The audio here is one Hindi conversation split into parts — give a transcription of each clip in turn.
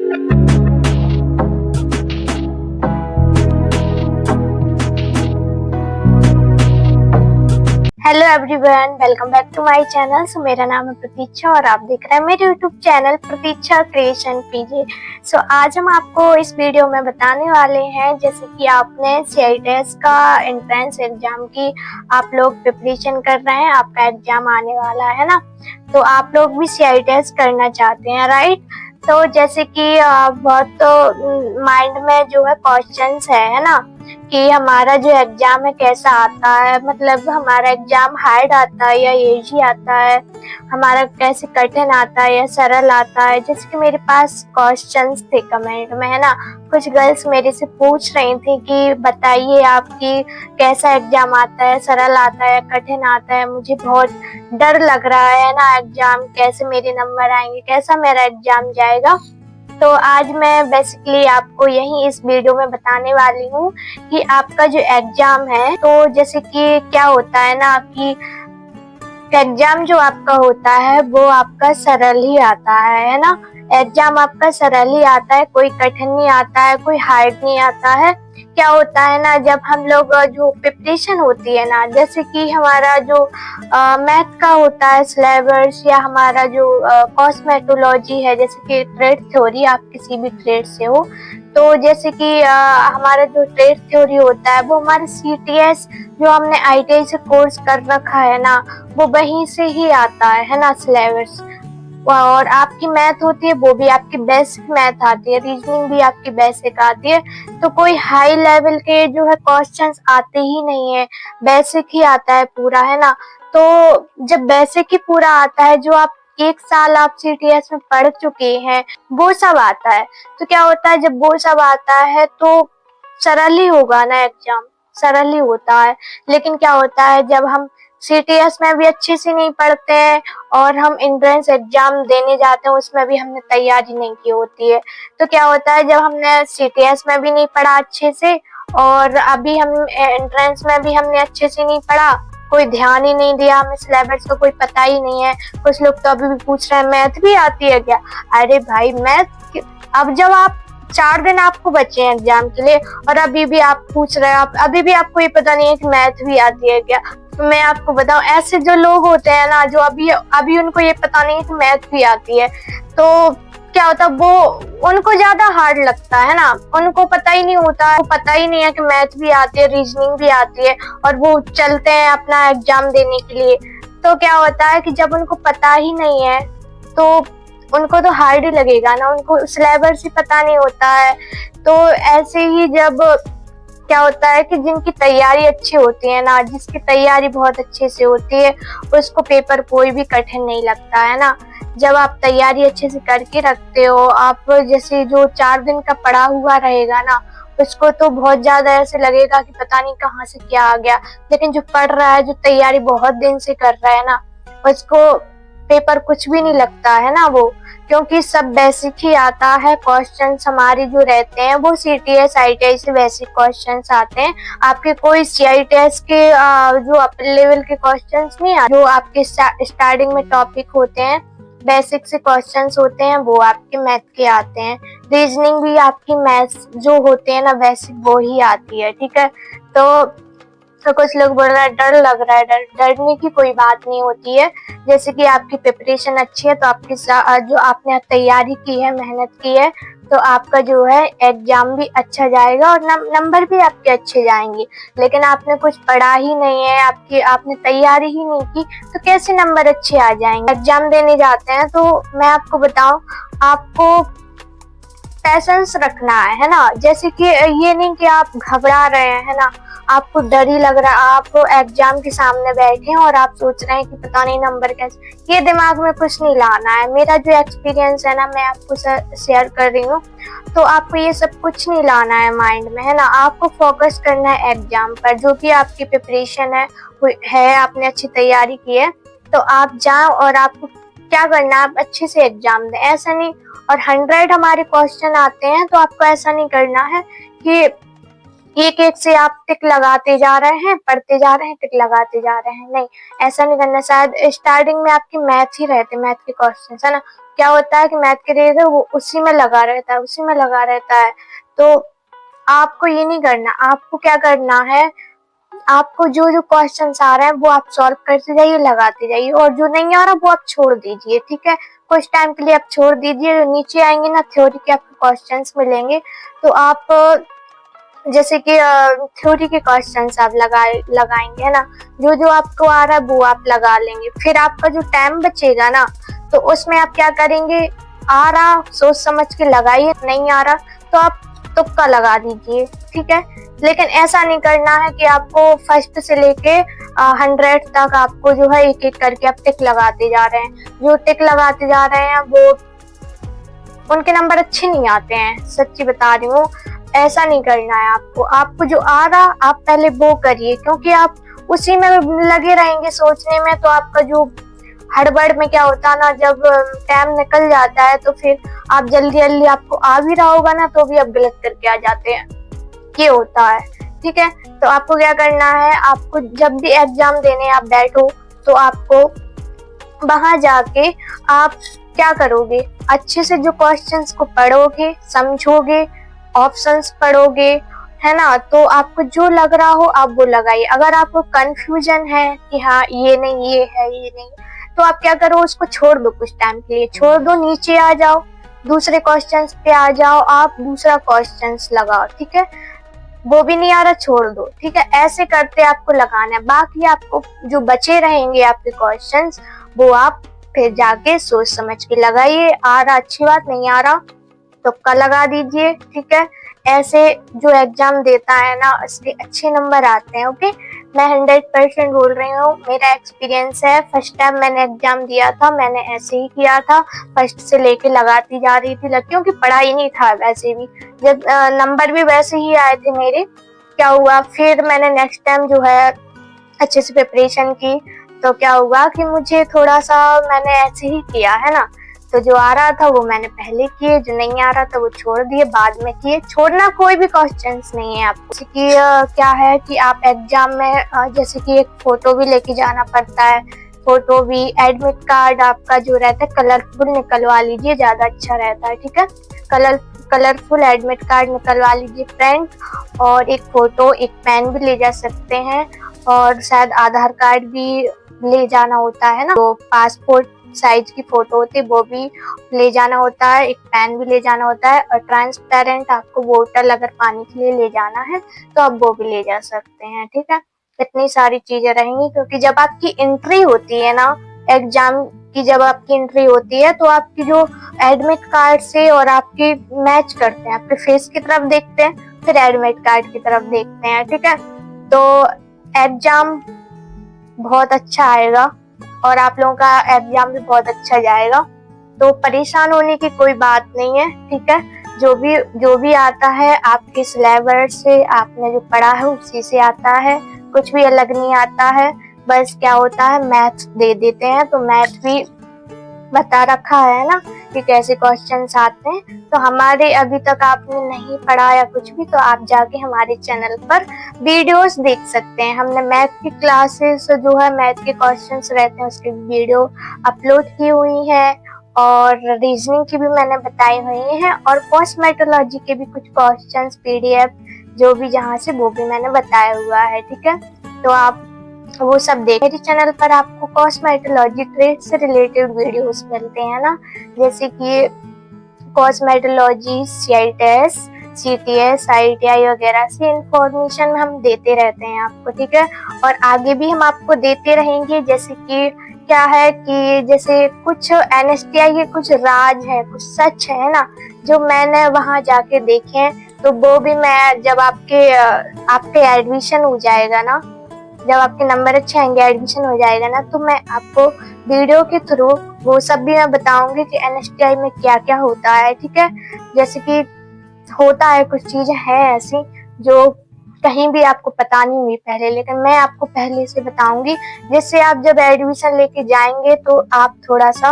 Hello everyone, welcome back to my channel. So मेरा नाम है प्रतीक्षा और आप देख रहे हैं मेरे यूट्यूब चैनल प्रतीक्षा क्रिएशन पीजे। सो आज हम आपको इस वीडियो में बताने वाले हैं, जैसे कि आपने CITES का एंट्रेंस एग्जाम की आप लोग प्रिपरेशन कर रहे हैं, आपका एग्जाम आने वाला है ना, तो आप लोग भी CITES करना चाहते हैं, राइट। तो जैसे कि बहुत माइंड में जो है क्वेश्चंस है ना, कि हमारा जो एग्जाम है कैसा आता है, मतलब हमारा एग्जाम हार्ड आता है या इजी आता है, हमारा कैसे कठिन आता है या सरल आता है। जैसे कि मेरे पास क्वेश्चंस थे कमेंट में, है ना, कुछ गर्ल्स मेरे से पूछ रही थी कि बताइए आपकी कैसा एग्जाम आता है, सरल आता है, कठिन आता है, मुझे बहुत डर लग रहा है ना, एग्जाम कैसे मेरे नंबर आएंगे, कैसा मेरा एग्जाम जाएगा। तो आज मैं बेसिकली आपको यही इस वीडियो में बताने वाली हूँ कि आपका जो एग्जाम है, तो जैसे कि क्या होता है ना कि एग्जाम जो आपका होता है वो आपका सरल ही आता है ना। एग्जाम आपका सरल ही आता है, कोई कठिन नहीं आता है, कोई हार्ड नहीं आता है। क्या होता है ना, जब हम लोग जो प्रिपरेशन होती है ना, जैसे कि हमारा जो मैथ का होता है सिलेबस, या हमारा जो कॉस्मेटोलॉजी है, जैसे कि ट्रेड थ्योरी, आप किसी भी ट्रेड से हो, तो जैसे कि हमारा जो ट्रेड थ्योरी होता है वो हमारे CTS जो हमने ITI से कोर्स कर रखा है ना, वो वहीं से ही आता है ना सिलेबस। और आपकी मैथ होती है वो भी आपकी बेसिक मैथ आती है, रीजनिंग भी आपकी बेसिक आती है, तो कोई हाई लेवल के जो है क्वेश्चंस आते ही नहीं है, बेसिक ही आता है पूरा, है ना। तो जब बेसिक ही पूरा आता है, जो आप एक साल आप CTS में पढ़ चुके हैं वो सब आता है, तो क्या होता है जब वो सब आता है तो सरल ही होगा ना, एग्जाम सरल ही होता है। लेकिन क्या होता है जब हम CTS में भी अच्छे से नहीं पढ़ते हैं और हम एंट्रेंस एग्जाम देने जाते हैं, उसमें भी हमने तैयारी नहीं की होती है, तो क्या होता है जब हमने CTS में भी नहीं पढ़ा अच्छे से और अभी हम एंट्रेंस में भी हमने अच्छे से नहीं पढ़ा, कोई ध्यान ही नहीं दिया, हमें सिलेबस का कोई पता ही नहीं है। कुछ लोग तो अभी भी पूछ रहे हैं मैथ भी आती है क्या? अरे भाई मैथ, अब जब आप 4 दिन आपको बचे हैं एग्जाम के लिए और अभी भी आप पूछ रहे हो, अभी भी आपको ये पता नहीं है कि मैथ भी आती है क्या। तो मैं आपको बताऊं, ऐसे जो लोग होते हैं ना, जो अभी उनको ये पता नहीं है कि मैथ भी आती है, तो क्या होता है वो उनको ज्यादा हार्ड लगता है ना, उनको पता ही नहीं होता, पता ही नहीं है कि मैथ भी आती है, रीजनिंग भी आती है, और वो चलते हैं अपना एग्जाम देने के लिए। तो क्या होता है कि जब उनको पता ही नहीं है तो उनको तो हार्ड ही लगेगा ना, उनको सिलेबस ही पता नहीं होता है। तो ऐसे ही जब क्या होता है कि जिनकी तैयारी अच्छी होती है ना, जिसकी तैयारी बहुत अच्छे से होती है, उसको पेपर कोई भी कठिन नहीं लगता है ना। जब आप तैयारी अच्छे से करके रखते हो, आप जैसे जो 4 दिन का पढ़ा हुआ रहेगा ना, उसको तो बहुत ज्यादा ऐसे लगेगा कि पता नहीं कहाँ से क्या आ गया। लेकिन जो पढ़ रहा है, जो तैयारी बहुत दिन से कर रहा है ना, उसको पेपर कुछ भी नहीं लगता है ना वो, क्योंकि सब बेसिक ही आता है। क्वेश्चंस हमारे जो रहते हैं वो CTS ITI से बेसिक क्वेश्चंस आते हैं, आपके कोई CITES के जो अपर लेवल के क्वेश्चंस नहीं आते, जो आपके स्टार्टिंग में टॉपिक होते हैं, बेसिक से क्वेश्चंस होते हैं, वो आपके मैथ के आते हैं। रीजनिंग भी आपकी मैथ्स जो होते हैं ना बेसिक, वो ही आती है, ठीक है। तो कुछ लोग बोल रहे हैं डर लग रहा है, डरने की कोई बात नहीं होती है। जैसे कि आपकी प्रिपरेशन अच्छी है तो आपकी जो आपने तैयारी की है, मेहनत की है, तो आपका जो है एग्जाम भी अच्छा जाएगा और नंबर भी आपके अच्छे जाएंगे। लेकिन आपने कुछ पढ़ा ही नहीं है, आपने तैयारी ही नहीं की, तो कैसे नंबर अच्छे आ जाएंगे। एग्जाम देने जाते हैं तो मैं आपको बताऊं, आपको पैशंस रखना है ना। जैसे कि ये नहीं कि आप घबरा रहे हैं, है ना, आपको डर ही लग रहा है, आप एग्जाम के सामने बैठे हैं और आप सोच रहे हैं कि पता नहीं नंबर कैसे, ये दिमाग में कुछ नहीं लाना है। मेरा जो एक्सपीरियंस है ना, मैं आपको शेयर कर रही हूँ, तो आपको ये सब कुछ नहीं लाना है माइंड में, है ना। आपको फोकस करना है एग्जाम पर, जो भी आपकी प्रिपरेशन है आपने अच्छी तैयारी की है, तो आप जाओ और आपको क्या करना है, आप अच्छे से एग्जाम दें। ऐसा नहीं, और 100 हमारे क्वेश्चन आते हैं तो आपको ऐसा नहीं करना है कि एक एक से आप टिक लगाते जा रहे हैं, पढ़ते जा रहे हैं, टिक लगाते जा रहे हैं। नहीं, ऐसा नहीं करना। शायद स्टार्टिंग में आपकी मैथ ही रहते, मैथ के क्वेश्चन है ना, क्या होता है कि मैथ के रेज है वो उसी में लगा रहता है, उसी में लगा रहता है। तो आपको ये नहीं करना। आपको क्या करना है, आपको जो जो क्वेश्चन आ रहे हैं वो आप सॉल्व करते जाइए, लगाते जाइए, और जो नहीं आ रहा वो आप छोड़ दीजिए। ठीक है, कुछ टाइम के लिए आप छोड़ दीजिए। जो नीचे आएंगे ना थ्योरी के आपको क्वेश्चंस मिलेंगे, तो आप जैसे कि थ्योरी के क्वेश्चंस आप लगाएंगे है ना, जो जो आपको आ रहा है वो आप लगा लेंगे। फिर आपका जो टाइम बचेगा ना, तो उसमें आप क्या करेंगे, आ रहा सोच समझ के लगाइए, नहीं आ रहा तो आप तुक्का लगा दीजिए। ठीक है, लेकिन ऐसा नहीं करना है कि आपको फर्स्ट से लेके 100 तक आपको जो है एक एक करके आप टिक लगाते जा रहे हैं। जो टिक लगाते जा रहे हैं वो उनके नंबर अच्छे नहीं आते हैं, सच्ची बता रही हूँ। ऐसा नहीं करना है आपको। आपको जो आ रहा आप पहले वो करिए, क्योंकि आप उसी में लगे रहेंगे सोचने में, तो आपका जो हड़बड़ में क्या होता है ना, जब टाइम निकल जाता है तो फिर आप जल्दी जल्दी आपको आ भी रहा होगा ना तो भी आप गलत करके आ जाते हैं, ये होता है। ठीक है, तो आपको क्या करना है, आपको जब भी एग्जाम देने आप बैठो तो आपको वहां जाके आप क्या करोगे, अच्छे से जो क्वेश्चंस को पढ़ोगे, समझोगे, ऑप्शंस पढ़ोगे, है ना, तो आपको जो लग रहा हो आप वो लगाइए। अगर आपको कंफ्यूजन है कि हाँ ये नहीं, ये है, ये नहीं, तो आप क्या करो, उसको छोड़ दो, कुछ टाइम के लिए छोड़ दो, नीचे आ जाओ, दूसरे क्वेश्चंस पे आ जाओ, आप दूसरा क्वेश्चंस लगाओ। ठीक है, वो भी नहीं आ रहा छोड़ दो। ठीक है, ऐसे करते आपको लगाना है। बाकी आपको जो बचे रहेंगे आपके क्वेश्चंस वो आप फिर जाके सोच समझ के लगाइए। आ रहा अच्छी बात, नहीं आ रहा तुक्का लगा दीजिए। ठीक है, ऐसे जो एग्जाम देता है ना उसके अच्छे नंबर आते हैं। ओके, मैं 100% बोल रही हूँ, मेरा एक्सपीरियंस है। फर्स्ट टाइम मैंने एग्जाम दिया था, मैंने ऐसे ही किया था, फर्स्ट से लेके लगाती जा रही थी, क्योंकि पढ़ाई नहीं था वैसे भी, जब नंबर भी वैसे ही आए थे मेरे। क्या हुआ फिर मैंने नेक्स्ट टाइम जो है अच्छे से प्रिपरेशन की, तो क्या हुआ कि मुझे थोड़ा सा मैंने ऐसे ही किया है ना, तो जो आ रहा था वो मैंने पहले किए, जो नहीं आ रहा था वो छोड़ दिए, बाद में किए। छोड़ना कोई भी क्वेश्चंस नहीं है आपको। जैसे कि क्या है कि आप एग्जाम में जैसे कि एक फोटो भी लेके जाना पड़ता है, फोटो भी, एडमिट कार्ड आपका जो रहता है कलरफुल निकलवा लीजिए, ज्यादा अच्छा रहता है। ठीक है, कलरफुल एडमिट कार्ड निकलवा लीजिए फ्रेंड, और एक फोटो, एक पेन भी ले जा सकते हैं, और शायद आधार कार्ड भी ले जाना होता है ना, तो पासपोर्ट साइज की फोटो होती है वो भी ले जाना होता है, एक पेन भी ले जाना होता है, और ट्रांसपेरेंट आपको बोतल अगर पानी के लिए ले जाना है तो आप वो भी ले जा सकते हैं। ठीक है, इतनी सारी चीजें रहेंगी, क्योंकि जब आपकी एंट्री होती है ना एग्जाम की, जब आपकी एंट्री होती है तो आपकी जो एडमिट कार्ड से और आपकी मैच करते हैं, आपके फेस की तरफ देखते हैं, फिर एडमिट कार्ड की तरफ देखते हैं। ठीक है, तो एग्जाम बहुत अच्छा आएगा और आप लोगों का एग्जाम भी बहुत अच्छा जाएगा, तो परेशान होने की कोई बात नहीं है। ठीक है, जो भी आता है आपके सिलेबस से, आपने जो पढ़ा है उसी से आता है, कुछ भी अलग नहीं आता है। बस क्या होता है, मैथ दे देते हैं, तो मैथ भी बता रखा है ना कि कैसे क्वेश्चंस आते हैं। तो हमारे अभी तक आपने नहीं पढ़ा या कुछ भी, तो आप जाके हमारे चैनल पर वीडियोस देख सकते हैं। हमने मैथ की क्लासेस जो है, मैथ के क्वेश्चंस रहते हैं उसकी वीडियो अपलोड की हुई है, और रीजनिंग की भी मैंने बताई हुई है, और कॉस्मेटोलॉजी के भी कुछ क्वेश्चंस PDF जो भी जहाँ से वो भी मैंने बताया हुआ है। ठीक है, तो आप वो सब देख। मेरे चैनल पर आपको कॉस्मेटोलॉजी ट्रेड से रिलेटेड वीडियोस मिलते हैं ना, जैसे कि कॉस्मेटोलॉजी, CITES, CTS, IITI वगैरह से इंफॉर्मेशन हम देते रहते हैं आपको। ठीक है, और आगे भी हम आपको देते रहेंगे। जैसे कि क्या है कि जैसे कुछ NSTI के कुछ राज है, कुछ सच है ना, जो मैंने वहां जाके देखे हैं, तो वो भी मैं जब आपके एडमिशन हो जाएगा ना, जब आपके नंबर अच्छे आएंगे, एडमिशन हो जाएगा ना, तो मैं आपको वीडियो के थ्रू वो सब भी मैं बताऊंगी कि NSTI में क्या क्या होता है। ठीक है, जैसे कि होता है कुछ चीजें हैं ऐसी जो कहीं भी आपको पता नहीं हुई पहले, लेकिन मैं आपको पहले से बताऊंगी, जिससे आप जब एडमिशन लेके जाएंगे तो आप थोड़ा सा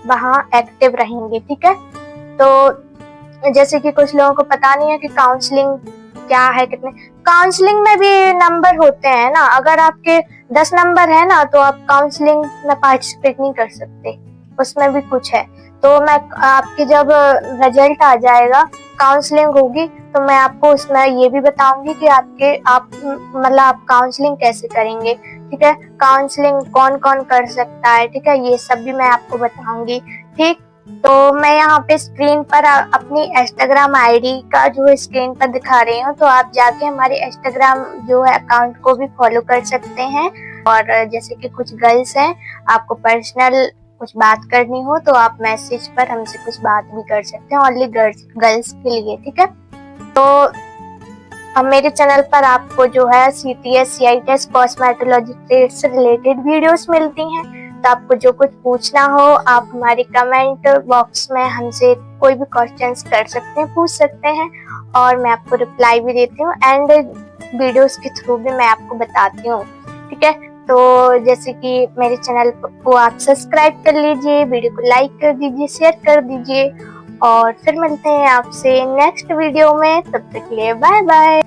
वहाँ एक्टिव रहेंगे। ठीक है, तो जैसे कि कुछ लोगों को पता नहीं है कि काउंसलिंग क्या है, कितने। काउंसलिंग में भी नंबर होते हैं ना, अगर आपके 10 नंबर है ना तो आप काउंसलिंग में पार्टिसिपेट नहीं कर सकते, उसमें भी कुछ है। तो मैं आपके जब रिजल्ट आ जाएगा, काउंसलिंग होगी, तो मैं आपको उसमें ये भी बताऊंगी कि आप मतलब आप काउंसलिंग कैसे करेंगे, ठीक है। काउंसलिंग कौन कौन कर सकता है, ठीक है, ये सब भी मैं आपको बताऊंगी, ठीक। तो मैं यहाँ पे स्क्रीन पर अपनी इंस्टाग्राम आईडी का जो है स्क्रीन पर दिखा रही हूँ, तो आप जाके हमारे इंस्टाग्राम जो है अकाउंट को भी फॉलो कर सकते हैं। और जैसे कि कुछ गर्ल्स हैं, आपको पर्सनल कुछ बात करनी हो तो आप मैसेज पर हमसे कुछ बात भी कर सकते हैं, ओनली गर्ल्स के लिए, ठीक है। तो अब मेरे चैनल पर आपको जो है CTS, CITS, कॉस्मेटोलॉजी ट्रेड से रिलेटेड वीडियोस मिलती हैं। तो आपको जो कुछ पूछना हो आप हमारे कमेंट बॉक्स में हमसे कोई भी क्वेश्चंस कर सकते हैं, पूछ सकते हैं, और मैं आपको रिप्लाई भी देती हूँ एंड वीडियोस के थ्रू भी मैं आपको बताती हूँ, ठीक है। तो जैसे कि मेरे चैनल को आप सब्सक्राइब कर लीजिए, वीडियो को लाइक कर दीजिए, शेयर कर दीजिए, और फिर मिलते हैं आपसे नेक्स्ट वीडियो में। तब तक के लिए बाय बाय।